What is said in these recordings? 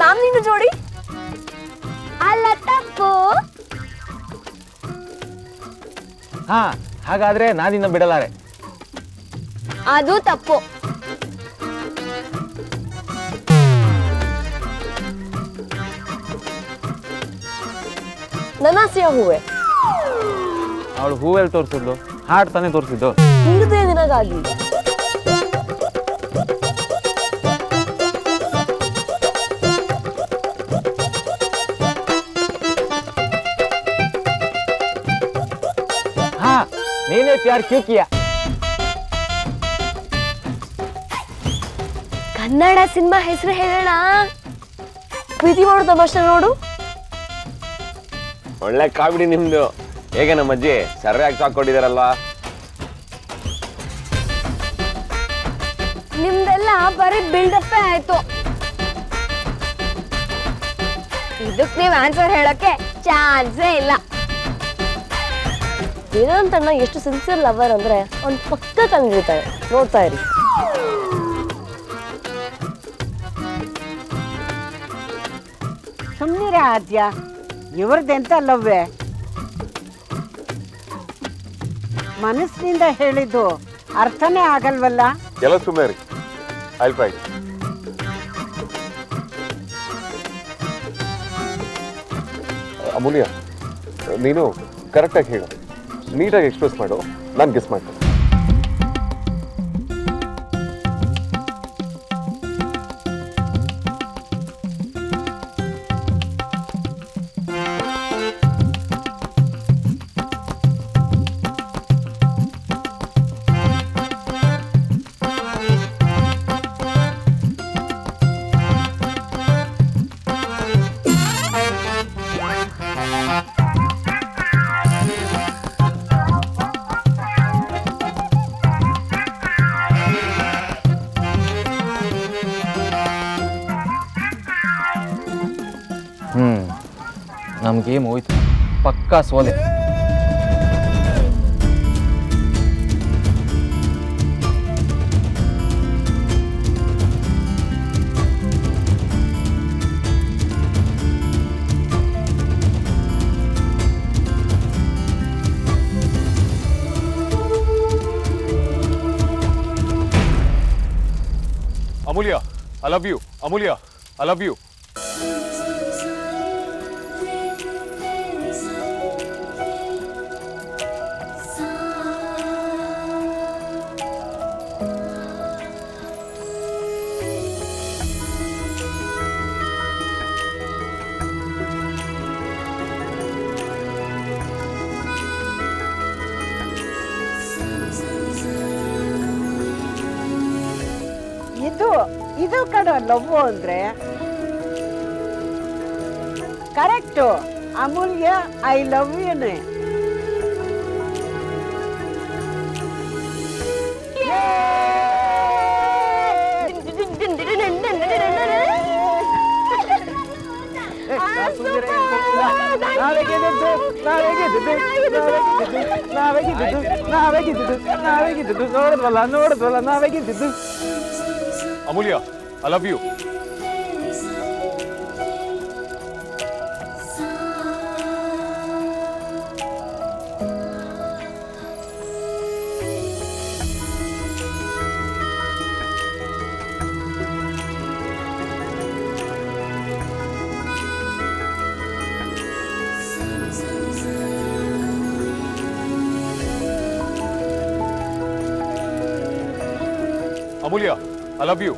ನಾನ್ ನಿನ್ನ ಜೋಡಿ ಅಲ್ಲ ತಪ್ಪು. ಹಾ, ಹಾಗಾದ್ರೆ ನಾನಿನ್ನ ಬಿಡಲಾರೆ. ಅದು ತಪ್ಪು. ನನಾಸೆಯ ಹೂವೆ. ಅವಳು ಹೂವೆಲ್ಲಿ ತೋರಿಸಿದ್ಲು? ಹಾಡ್ ತಾನೇ ತೋರಿಸಿದ್ದು. ಹಿಡಿದೇ ನಿನಗಾಗಿಲ್ಲ. ಹಾ, ನೀನೇ ಪ್ಯಾರ್ ಕ್ಯೂ ಕಿಯಾ? ಕನ್ನಡ ಸಿನಿಮಾ ಹೆಸರು ಹೇಳೋಣ. ಪ್ರೀತಿ ಮಾಡೋ ತಮಾಷೆ ನೋಡು. ಒಳ್ಳೆ ಕಾಮಿಡಿ ನಿಮ್ದು. ಹೇಗೆ ನಮ್ಮ ಅಜ್ಜಿ ಸರಿಯಾಗಿ ಹಾಕೊಂಡಿದಾರಲ್ವಾ? ನಿಮ್ದೆಲ್ಲ ಬರೀ ಬಿಲ್ಡಪ್ಪೇ ಆಯ್ತು. ಇದಕ್ ನೀವ್ ಆನ್ಸರ್ ಹೇಳಕ್ಕೆ ಚಾನ್ಸೇ ಇಲ್ಲ. ವೇದಾಂತಣ್ಣ ಎಷ್ಟು ಸಿನ್ಸಿಯರ್ ಲವರ್ ಅಂದ್ರೆ ಅವ್ನ್ ಪಕ್ಕ ಕಂಡಿರ್ತಾರೆ. ನೋಡ್ತಾ ಇರಿ. ಸುಮ್ಮನಿರ ಆದ್ಯ, ಇವ್ರದ್ದೆಂತ ಲವ್ವೇ? ಮನಸ್ಸಿನಿಂದ ಹೇಳಿದ್ದು ಅರ್ಥನೇ ಆಗಲ್ವಲ್ಲ. ಎಲ್ಲ ಸುಮ್ಮನೆ ರೀ. I'll try. ಅಮೂಲ್ಯ, ನೀನು ಕರೆಕ್ಟಾಗಿ ಹೇಳು, ನೀಟಾಗಿ ಎಕ್ಸ್ಪ್ರೆಸ್ ಮಾಡು, ನಾನು ಗೆಸ್ ಮಾಡ್ತೇನೆ. ನಮ್ಮ ಗೇಮ್ ಹೋಯ್ತು. ಪಕ್ಕಾ ಸೋಲೆ. Amulya, I love you. Amulya, I love you. ಇದು ಕಡೆ ಲವ್ ಅಂದ್ರೆ ಕರೆಕ್ಟು. ಅಮೂಲ್ಯ, ಐ ಲವ್ ಯುನೇ. ನೋಡಿದ್ವಲ್ಲ ನಾವೇ ಗೆದ್ದಿದ್ದು. Amulya, I love you. Amulya, I love you.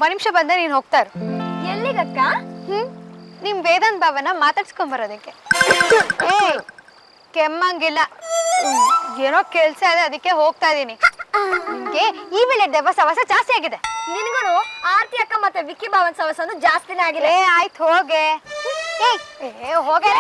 ಒಂದ್ ನಿಮಿಷ ಬಂದೆ, ನೀನ್ ಹೋಗ್ತಾರ. ಎಲ್ಲಿಗಕ್ಕ? ನಿಮ್ ವೇದಾಂತ್ ಭಾವನ ಮಾತಾಡ್ಸ್ಕೊಂಡ್ ಬರೋದಕ್ಕೆ. ಕೆಮ್ಮಂಗಿಲ್ಲ, ಏನೋ ಕೆಲ್ಸ ಇದೆ ಅದಕ್ಕೆ ಹೋಗ್ತಾ ಇದೀನಿ. ನಿಮ್ಗೆ ಈ ವೇಳೆ ದೆವ್ವ ಸವಾಸ ಜಾಸ್ತಿ ಆಗಿದೆ. ನಿನ್ಗೂ ಆರ್ತಿ ಅಕ್ಕ ಮತ್ತೆ ವಿಕ್ಕಿ ಭಾವನ್ ಸವಸನು ಜಾಸ್ತಿನೇ ಆಗಿದೆ. ಆಯ್ತು ಹೋಗೆ. ಹೋಗೆ.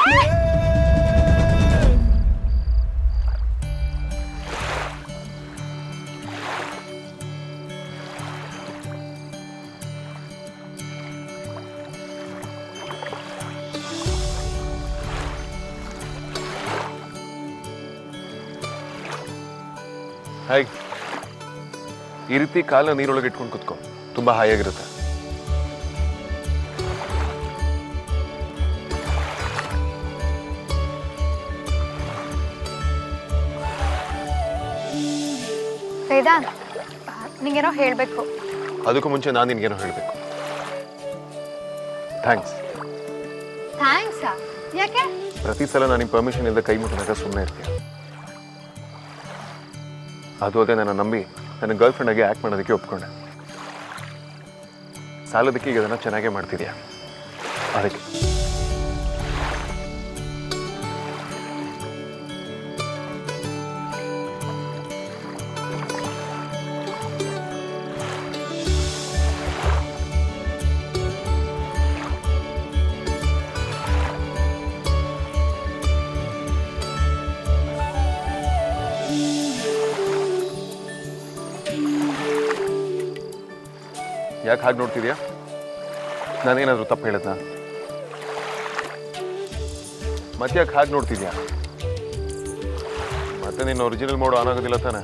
ಹಾಯ್, ಈ ರೀತಿ ಕಾಲ ನೀರೊಳಗೆ ಇಟ್ಕೊಂಡು ಕುತ್ಕೊ, ತುಂಬಾ ಹಾಯಾಗಿರುತ್ತೆ. ವೇದಾಂತ್, ನಿಂಗೇನೋ ಹೇಳ್ಬೇಕು. ಅದಕ್ಕೂ ಮುಂಚೆ ನಾನು ನಿನ್ಗೇನೋ ಹೇಳ್ಬೇಕು. ಥ್ಯಾಂಕ್ಸ್. ಥ್ಯಾಂಕ್ಸಾ? ಯಾಕೆ? ಪ್ರತಿ ಸಲ ನಾನು ಪರ್ಮಿಷನ್ ಇಲ್ಲದೆ ಕೈ ಮುಟ್ಟಿದಾಗ ಸುಮ್ಮನೆ ಇರ್ತೀಯ. ಅದು ಅದೇ ನನ್ನ ನಂಬಿ ನನ್ನ ಗರ್ಲ್ ಫ್ರೆಂಡ್ ಆಗಿ ಆ್ಯಕ್ಟ್ ಮಾಡೋದಕ್ಕೆ ಒಪ್ಕೊಂಡೆ. ಸಾಲದಕ್ಕೆ ಈಗ ಅದನ್ನು ಚೆನ್ನಾಗೇ ಮಾಡ್ತಿದ್ಯಾ, ಅದಕ್ಕೆ. ಯಾಕೆ ಹಾಗೆ ನೋಡ್ತಿದ್ಯಾ? ನಾನೇನಾದರೂ ತಪ್ಪು ಹೇಳಿದ್ನಾ? ಮತ್ತೆ ಯಾಕೆ ಹಾಗೆ ನೋಡ್ತಿದ್ಯಾ? ಮತ್ತೆ ನಿನ್ನ ಒರಿಜಿನಲ್ ಮೋಡ್ ಆನ್ ಆಗೋದಿಲ್ಲ ತಾನೆ?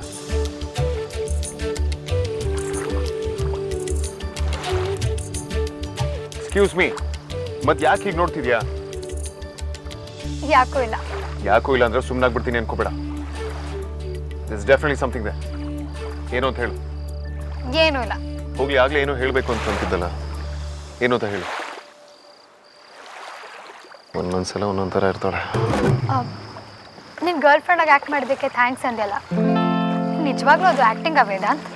ಎಕ್ಸ್ಕ್ಯೂಸ್ ಮೀ, ಮತ್ತೆ ಯಾಕೆ ಹೀಗೆ ನೋಡ್ತಿದ್ಯಾ? ಯಾಕೂ ಇಲ್ಲ. ಯಾಕೂ ಇಲ್ಲ ಅಂದ್ರೆ ಸುಮ್ಮನಾಗ್ಬಿಡ್ತೀನಿ ಅನ್ಕೋಬೇಡ. This definitely something there. ಏನು ಅಂತ ಹೇಳು. ಏನೂ ಇಲ್ಲ. ಹೋಗ್ಲಿ, ಆಗ್ಲೇ ಏನೋ ಹೇಳಬೇಕು ಅಂತ ಅಂತಿದ್ದಲ್ಲ, ಏನು ಅಂತ ಹೇಳು. ಒಂದೊಂದ್ಸಲ ಒಂದೊಂದ್ ಥರ ಇರ್ತಾಳೆ. ನಿನ್ನ ಗರ್ಲ್ ಫ್ರೆಂಡಾಗಿ ಆ್ಯಕ್ಟ್ ಮಾಡಿದ್ದಕ್ಕೆ ಥ್ಯಾಂಕ್ಸ್ ಅಂದೆಲ್ಲ, ನಿಜವಾಗ್ಲೂ ಅದು ಆ್ಯಕ್ಟಿಂಗ್ ವೇದಾಂತ್?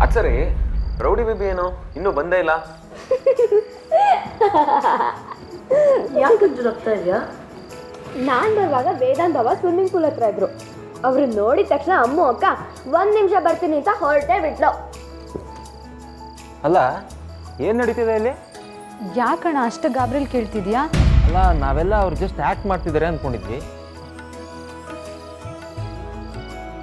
ಅಚ್ಚರಿ, ರೌಡಿ ಬೇಬಿ ಏನು ಇನ್ನೂ ಬಂದೇ ಇಲ್ಲ? ಯಾಕೆ ಹೋಗ್ತಾ ಇದೆಯಾ? ನಾನು ಬರುವಾಗ ವೇದಾಂತ್ ಬಾಬಾ ಸ್ವಿಮ್ಮಿಂಗ್ ಪೂಲ್ ಹತ್ರ ಇದ್ರು. ಅವ್ರು ನೋಡಿದ ತಕ್ಷಣ ಅಮ್ಮು ಅಕ್ಕ 1 ನಿಮಿಷ ಬರ್ತೀನಿ ಅಂತ ಹೊರಟೇ ಬಿಟ್ಲು. ಅಲ್ಲ, ಏನು ನಡೀತಿದೆ ಇಲ್ಲಿ? ಯಾಕಣ್ಣ ಅಷ್ಟು ಗಾಬ್ರಿಲ್ ಕೇಳ್ತಿದ್ಯಾ? ಅಲ್ಲ, ನಾವೆಲ್ಲ ಅವ್ರು ಜಸ್ಟ್ ಆ್ಯಕ್ಟ್ ಮಾಡ್ತಿದ್ದಾರೆ ಅಂದ್ಕೊಂಡಿದ್ವಿ.